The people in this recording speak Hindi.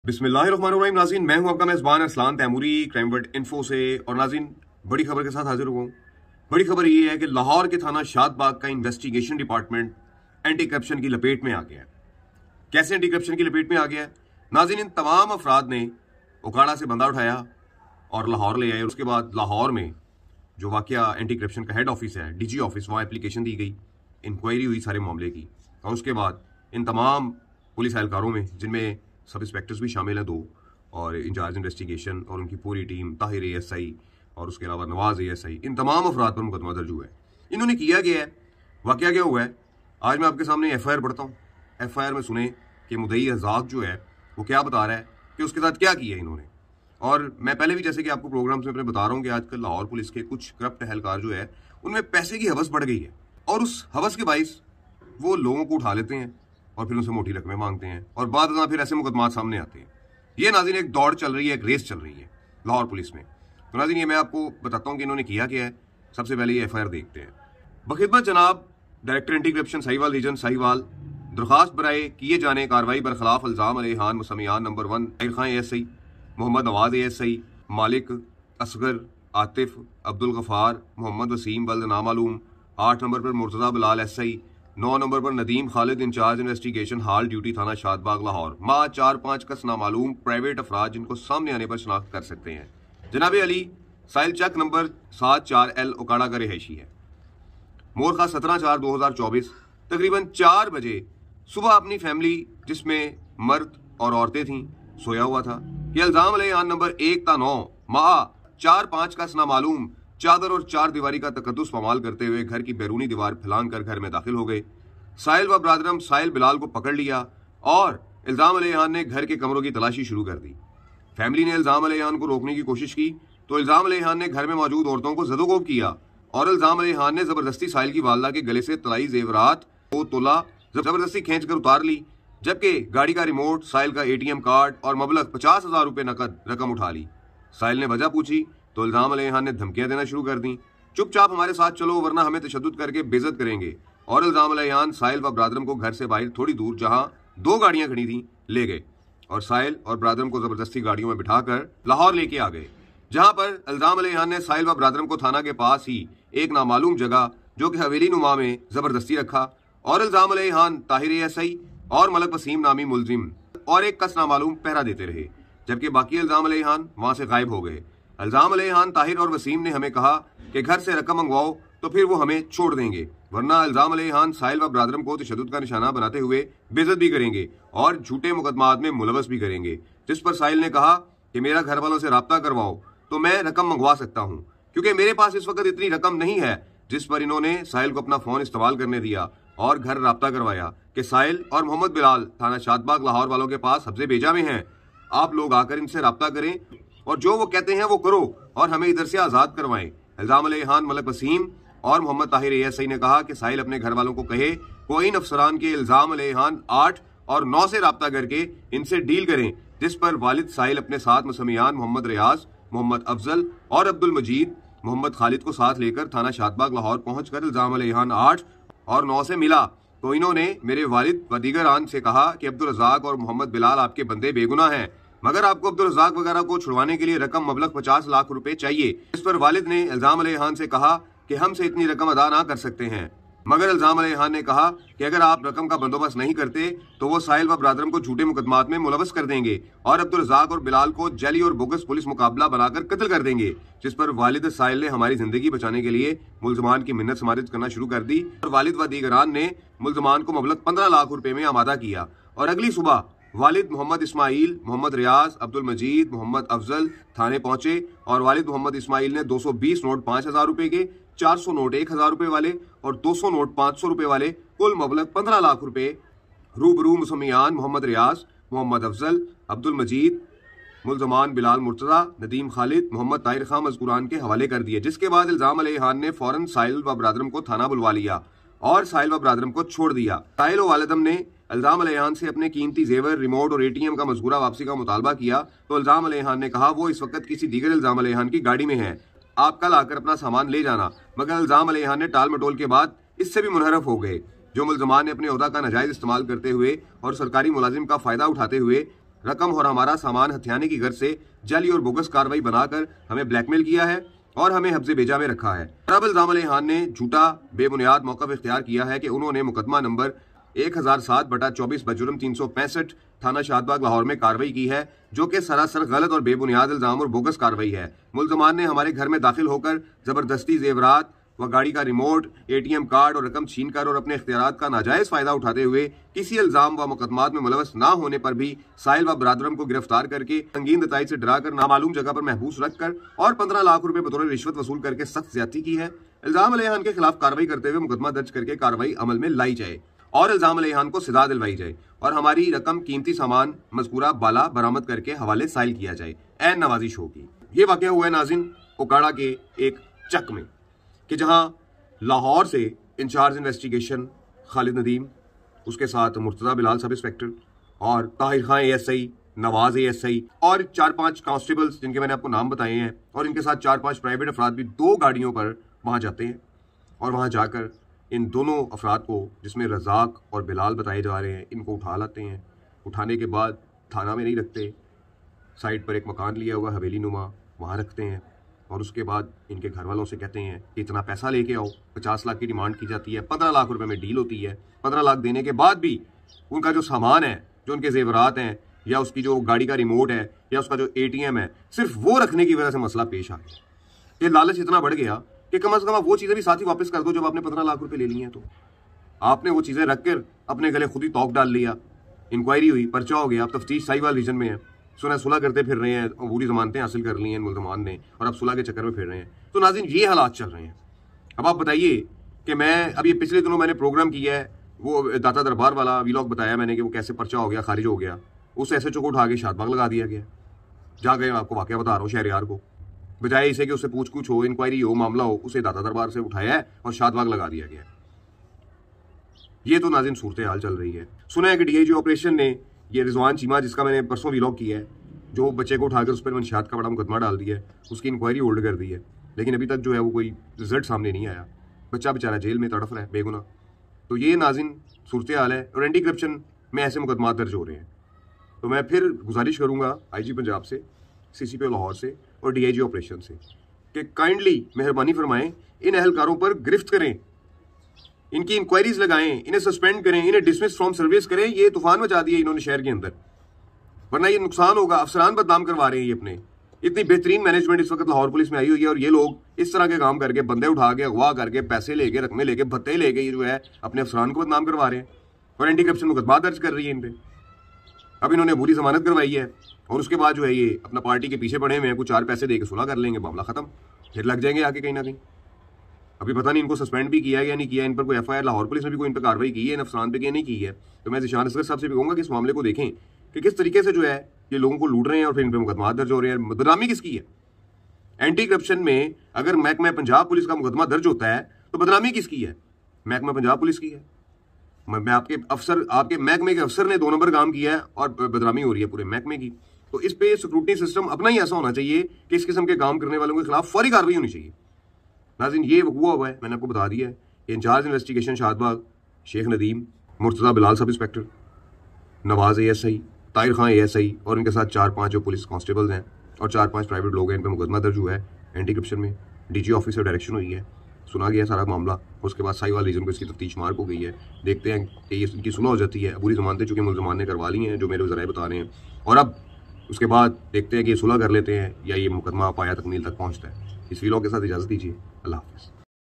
बिस्मिल्लाहिर्रहमानिर्रहीम। नाज़रीन, मैं हूं आपका मेज़बान Arsalan Taimuri crime word info से। और नाज़रीन, बड़ी खबर के साथ हाजिर हुआ हूं। बड़ी खबर यह है कि लाहौर के थाना शादबाग का इन्वेस्टिगेशन डिपार्टमेंट एंटी करप्शन की लपेट में आ गया है। कैसे एंटी करप्शन की लपेट में आ गया है? नाज़रीन, इन तमाम अफराद ने उकाड़ा से बंदा उठाया और लाहौर ले आए। उसके बाद लाहौर में जो वाकया एंटी करप्शन का हेड ऑफिस है, डीजी ऑफिस, वहाँ एप्लीकेशन दी गई, इंक्वायरी हुई सारे मामले की। और उसके बाद इन तमाम पुलिस एहलकारों में, जिनमें सब इंस्पेक्टर्स भी शामिल हैं 2, और इंचार्ज इन्वेस्टिगेशन और उनकी पूरी टीम, ताहिर ASI और उसके अलावा नवाज ASI, इन तमाम अफराद पर मुकदमा दर्ज हुआ है। इन्होंने किया गया है, वाकया क्या हुआ है, आज मैं आपके सामने FIR पढ़ता हूँ। FIR में सुने कि मुद्दई अज़ाक जो है वो क्या बता रहा है कि उसके साथ क्या किया इन्होंने। और मैं पहले भी जैसे कि आपको प्रोग्राम्स में अपने बता रहा हूँ कि आजकल लाहौर पुलिस के कुछ करप्ट एहलकार जो है उनमें पैसे की हवस बढ़ गई है, और उस हवस के बाइस वो लोगों को उठा लेते हैं और फिर उनसे मोटी रकमें मांगते हैं, और बाद में फिर ऐसे मुकदमात सामने आते हैं। ये नाज़रीन एक दौड़ चल रही है, एक रेस चल रही है लाहौर पुलिस में। तो नाज़रीन, ये मैं आपको बताता हूँ कि इन्होंने किया क्या है। सबसे पहले ये FIR देखते हैं। बखिदमत जनाब director anti corruption Sahiwal region Sahiwal, दरखास्त बराए किए जाने कार्रवाई बरखिलाफ इल्ज़ाम अलैहान मुसमियान number 1 Tahir Khan ASI, Mohammad Nawaz ASI, Malik, Asghar, Atif, Abdul Ghaffar, Mohammad Waseem बल्द नामालूम, 8 नंबर पर मुर्तज़ा बिलाल SI, 9 नंबर पर नदीम खालिद इंचार्ज इन्वेस्टिगेशन हाल ड्यूटी थाना शादबाग लाहौर। माह 4-5 कस नामालूम प्राइवेट अफराद जिनको सामने आने पर शनाख्त कर सकते हैं। जनाब अली साइल चक नंबर 74L उकाड़ा का रिहायशी है। मोरखा 17/4/2024 तकरीबन 4 बजे सुबह अपनी फैमिली जिसमें मर्द और औरतें थीं सोया हुआ था कि इल्जाम अलैहान नंबर 1/9 माह 4-5 कस नामालूम चादर और 4 दीवारी का तकद्दुस इस्तेमाल करते हुए घर की बैरूनी दीवार फैलान कर घर में दाखिल हो गए। साहिल व ब्रादरम साहिल बिलाल को पकड़ लिया और इल्जाम अलैहान ने घर के कमरों की तलाशी शुरू कर दी। फैमिली ने इल्जाम अलैहान को रोकने की कोशिश की तो इल्जाम अलैहान ने घर में मौजूद औरतों को ज़दोगोब किया और इल्जाम अलैहान ने जबरदस्ती साहिल की वालदा के गले से तलाई जेवरात 2 तोला जबरदस्ती खींच कर उतार ली, जबकि गाड़ी का रिमोट, साहिल का ATM कार्ड और मबलग 50,000 रुपये नकद रकम उठा ली। साहिल ने वजह पूछी तो इल्जाम अलैहान ने धमकियां देना शुरू कर दी, चुपचाप हमारे साथ चलो वरना हमें तशद्दुद करके बेइज्जत करेंगे। और इल्जाम अलैहान साहिल व ब्रादरम को घर से बाहर थोड़ी दूर जहां 2 गाड़ियां खड़ी थी ले गए और साहिल और ब्रादरम को जबरदस्ती गाड़ियों में बिठाकर लाहौर लेके आ गए, जहां पर इल्जाम अलैहान ने साहिल व ब्रादरम को थाना के पास ही एक नामालूम जगह जो कि हवेली नुमा में जबरदस्ती रखा और इल्जाम अलैहान ताहिर ASI और मलक वसीम नामी मुलजिम और एक कस नामालूम पहरा देते रहे, जबकि बाकी इल्जाम अलैहान वहां से गायब हो गए। इल्जाम अलैहान ताहिर और वसीम ने हमें कहा कि घर से रकम मंगवाओ तो फिर वो हमें छोड़ देंगे, वरना इल्जाम अलैहान साहिल व ब्रादरम को तशद्दुद का निशाना बनाते हुए बेइज्जत भी करेंगे और झूठे मुकदमात में मुलवस भी करेंगे। जिस पर साहिल ने कहा कि मेरा घर वालों से राब्ता करवाओ तो मैं रकम मंगवा सकता हूँ, क्योंकि मेरे पास इस वक्त इतनी रकम नहीं है। जिस पर इन्होंने साहिल को अपना फोन इस्तेमाल करने दिया और घर राब्ता करवाया कि साहिल और मोहम्मद बिलाल थाना शादबाग लाहौर वालों के पास हब्से भेजा में हैं, आप लोग आकर इनसे राब्ता करें और जो वो कहते हैं वो करो और हमें इधर से आजाद करवाएं। इल्जाम अलैहान, मलक वसीम और मोहम्मद ताहिर ASI ने कहा कि साहिल अपने घर वालों को कहे कोई इन अफसरान के इल्जाम अलैहान 8 और 9 से राब्ता करके इनसे डील करें। जिस पर वालिद साहिल अपने साथ मुसमियान मोहम्मद रियाज, मोहम्मद अफजल और अब्दुल मजीद मोहम्मद खालिद को साथ लेकर थाना शादबाग लाहौर पहुंचकर इल्जाम अलैहान 8 और 9 से मिला तो इन्होंने मेरे वालिद व दीगर आन से कहा कि अब्दुल रज़ाक और मोहम्मद बिलाल आपके बंदे बेगुनाह हैं, मगर आपको अब्दुल रज़ाक वगैरह को छुड़वाने के लिए रकम मबलग 50 लाख रुपए चाहिए। इस पर वालिद ने इल्जाम अलैहान से कहा कि हमसे इतनी रकम अदा ना कर सकते हैं, मगर इल्जाम अलैहान ने कहा कि अगर आप रकम का बंदोबस्त नहीं करते तो वो साहिल व ब्रादरम को झूठे मुकदमात में मुलवस कर देंगे और अब्दुल रज़ाक और बिलाल को जली और बोगस पुलिस मुकाबला बनाकर कत्ल कर देंगे। जिस पर वालिद साहिल ने हमारी जिंदगी बचाने के लिए मुल्जमान की मिन्नत समारिज करना शुरू कर दी और वालिद व दीगरान ने मुल्जमान को मबलग 15 लाख रुपए में आमादा किया। और अगली सुबह वालिद मोहम्मद इस्माइल, मोहम्मद रियाज, अब्दुल मजीद, मोहम्मद अफजल थाने पहुंचे और वालिद मोहम्मद इस्माइल ने 220 नोट 5,000 रुपए के, 400 नोट 1,000 रुपए वाले और 200 नोट 500 रुपए वाले कुल मबलग 15 लाख रुपए रूबरू मुसमियान मोहम्मद रियाज, मोहम्मद अफजल, अब्दुल मजीद, मुल्जमान बिलाल मुर्तजा, नदीम खालिद, मोहम्मद ताहिर खान मज़कूरान के हवाले कर दिए। जिसके बाद इल्जाम अलैहान ने फौरन साहिल व ब्रादरम को थाना बुलवा लिया और साहिल व ब्रादरम को छोड़ दिया। साहिल व वालिदम ने इल्जाम अलैहान से अपने कीमती जेवर, रिमोट और ATM का मजबूरा वापसी का मुतालबा किया तो इल्जाम अलैहान ने कहा वो इस वक्त किसी दीगर इल्जाम अलैहान की गाड़ी में है, आप कल आकर अपना सामान ले जाना। मगर इल्जाम अलैहान ने टाल मटोल के बाद इससे भी मुनहरफ हो गए। जो मुल्जमान ने अपने ओहदा का नाजायज इस्तेमाल करते हुए और सरकारी मुलाजिम का फायदा उठाते हुए रकम और हमारा सामान हथियाने की गर्ज से जाली और बोगस कार्रवाई बनाकर हमें ब्लैकमेल किया है और हमें हब्से भेजा में रखा है। अब इल्जाम अली खान ने झूठा बेबुनियाद मौक़िफ़ इख्तियार किया है कि उन्होंने मुकदमा नंबर 1007/24 बजुर्म 365 थाना शादबाग लाहौर में कार्रवाई की है, जो कि सरासर गलत और बेबुनियाद इल्जाम और बोगस कार्रवाई है। मुल्ज़मान ने हमारे घर में दाखिल होकर जबरदस्ती जेवरात व गाड़ी का रिमोट, ATM कार्ड और रकम छीनकर और अपने इख्तियारात का नाजायज फायदा उठाते हुए किसी इल्जाम व मुकदमात में मुलवस न होने पर भी साहिल व बरादरम को गिरफ्तार करके संगीन दताई से डराकर नामालूम जगह पर महबूस रखकर और 15 लाख रुपए बतौर रिश्वत वसूल करके सख्त ज्यादती की है। इल्जाम अली खान के खिलाफ कार्रवाई करते हुए मुकदमा दर्ज करके कार्रवाई अमल में लाई जाए और इल्जाम अली खान को सजा दिलवाई जाए और हमारी रकम कीमती सामान मज़कूरा बाला बरामद करके हवाले साइल किया जाए। ऐन नवाजिश होगी। ये वाकया हुआ है नाज़रीन ओकाड़ा के एक चक में कि जहां लाहौर से इंचार्ज इन्वेस्टिगेशन खालिद नदीम, उसके साथ मुर्तज़ा बिलाल सब इंस्पेक्टर और ताहिर खान ASI, नवाज ASI और 4-5 कांस्टेबल्स जिनके मैंने आपको नाम बताए हैं और इनके साथ 4-5 प्राइवेट अफराद भी 2 गाड़ियों पर वहां जाते हैं और वहां जाकर इन दोनों अफराद को, जिसमें रज़ाक और बिलाल बताए जा रहे हैं, इनको उठा लाते हैं। उठाने के बाद थाना में नहीं रखते, साइड पर एक मकान लिया हुआ हवेली नुमा, वहाँ रखते हैं और उसके बाद इनके घर वालों से कहते हैं कि इतना पैसा लेके आओ। 50 लाख की डिमांड की जाती है, 15 लाख रुपए में डील होती है। 15 लाख देने के बाद भी उनका जो सामान है, जो उनके जेवरात हैं या उसकी जो गाड़ी का रिमोट है या उसका जो ATM है, सिर्फ वो रखने की वजह से मसला पेश आ गया। ये लालच इतना बढ़ गया कि कम से कम आप वो चीज़ें भी साथ ही वापस कर दो जब आपने 15 लाख रुपए ले लिए हैं। तो आपने वो चीज़ें रख कर अपने गले खुद ही तौक डाल लिया। इंक्वायरी हुई, पर्चा हो गया, अब तफ्तीश साहिवाल रीजन में है, सुलह करते फिर रहे हैं, पूरी जमानतें हासिल कर ली हैं मुल्ज़मान ने और अब सुलह के चक्कर में फिर रहे हैं। तो नाज़रीन ये हालात चल रहे हैं। अब आप बताइए कि मैं अब ये पिछले दिनों मैंने प्रोग्राम किया है, वो दाता दरबार वाला वीलॉग बताया मैंने कि वो कैसे पर्चा हो गया, खारिज हो गया, उस SHO को उठा के शादबाग लगा दिया गया। जा गए, आपको वाकया बता रहा हूँ, शहरियार को बजाय इसे कि उससे पूछ कुछ हो, इंक्वायरी हो, मामला हो, उसे दाता दरबार से उठाया है और शादबाग लगा दिया गया। ये तो नाज़रीन सूरत हाल चल रही है। सुना है कि DIG ऑपरेशन ने ये रिजवान चीमा, जिसका मैंने परसों वीलॉग किया है, जो बच्चे को उठाकर उस पर मंशियात का बड़ा मुकदमा डाल दिया है, उसकी इंक्वायरी होल्ड कर दी है, लेकिन अभी तक जो है वो कोई रिजल्ट सामने नहीं आया। बच्चा बेचारा जेल में तड़फ रहा है बेगुनाह। तो ये नाज़रीन सूरत हाल है और एंटी करप्शन में ऐसे मुकदमा दर्ज हो रहे हैं। तो मैं फिर गुजारिश करूँगा IG पंजाब से, CCP लाहौर से और DIG ऑपरेशन से कि काइंडली मेहरबानी फरमाएं, इन अहलकारों पर गिरफ्त करें, इनकी इंक्वायरीज लगाएं, इन्हें सस्पेंड करें, इन्हें डिसमिस फ्रॉम सर्विस करें। ये तूफान मचा दिए इन्होंने शहर के अंदर, वरना ये नुकसान होगा। अफसरान बदनाम करवा रहे हैं ये अपने। इतनी बेहतरीन मैनेजमेंट इस वक्त लाहौर पुलिस में आई हुई है और ये लोग इस तरह के काम करके, बंदे उठा के, अगवा करके, पैसे लेके, रकमें लेके, भत्ते लेके, ये जो है अपने अफसरान को बदनाम करवा रहे हैं और एंटी करप्शन मुकदमा दर्ज कर रही है इन पे। अब इन्होंने बुरी जमानत करवाई है और उसके बाद जो है ये अपना पार्टी के पीछे पड़े हुए हैं, कुछ 4 पैसे देकर सुलह कर लेंगे, मामला खत्म, फिर लग जाएंगे आगे कहीं ना कहीं। अभी पता नहीं इनको सस्पेंड भी किया या नहीं किया, इन पर कोई FIR लाहौर पुलिस ने भी कोई इन पर कार्रवाई की है, इन अफसरान पे नहीं की है। तो मैं ज़िशान असगर साहब से भी कहूँगा कि इस मामले को देखें कि किस तरीके से जो है ये लोगों को लूट रहे हैं और फिर इन पर मुकदमा दर्ज हो रहे हैं। बदनामी किसकी है? एंटी करप्शन में अगर महकमा पंजाब पुलिस का मुकदमा दर्ज होता है तो बदनामी किसकी है? महकमा पंजाब पुलिस की है। मैं आपके महकमे के अफसर ने 2 नंबर काम किया है और बदनामी हो रही है पूरे महकमे की। तो इस पे सिक्योरिटी सिस्टम अपना ही ऐसा होना चाहिए कि इस किस्म के काम करने वालों के खिलाफ फौरी कार्रवाई होनी चाहिए। नाज़रीन ये हुआ है, मैंने आपको बता दिया है। Incharge investigation Shadbagh Sheikh Nadeem, Murtaza Bilal sub inspector, Nawaz ASI, Tahir Khan ASI और इनके साथ 4-5 जो पुलिस कांस्टेबल्स हैं और 4-5 प्राइवेट लोग हैं, इन पर मुकदमा दर्ज हुआ है एंटी करप्शन में। DG ऑफिस से डायरेक्शन हुई है, सुना गया सारा मामला। उसके बाद साहिवाल रीजन को इसकी तफ्तीश मार्क हो गई है। देखते हैं कि ये इनकी सुलह हो जाती है। बुरी जमानतें चूँकि मुल्ज़मान ने करवा ली हैं, जो मेरे ज़राए बता रहे हैं, और अब उसके बाद देखते हैं कि ये सुलह कर लेते हैं या ये मुकदमा पाया तकमील तक पहुँचता है। इस वीलॉग के साथ इजाज़त दीजिए। अल्लाह हाफ़िज़।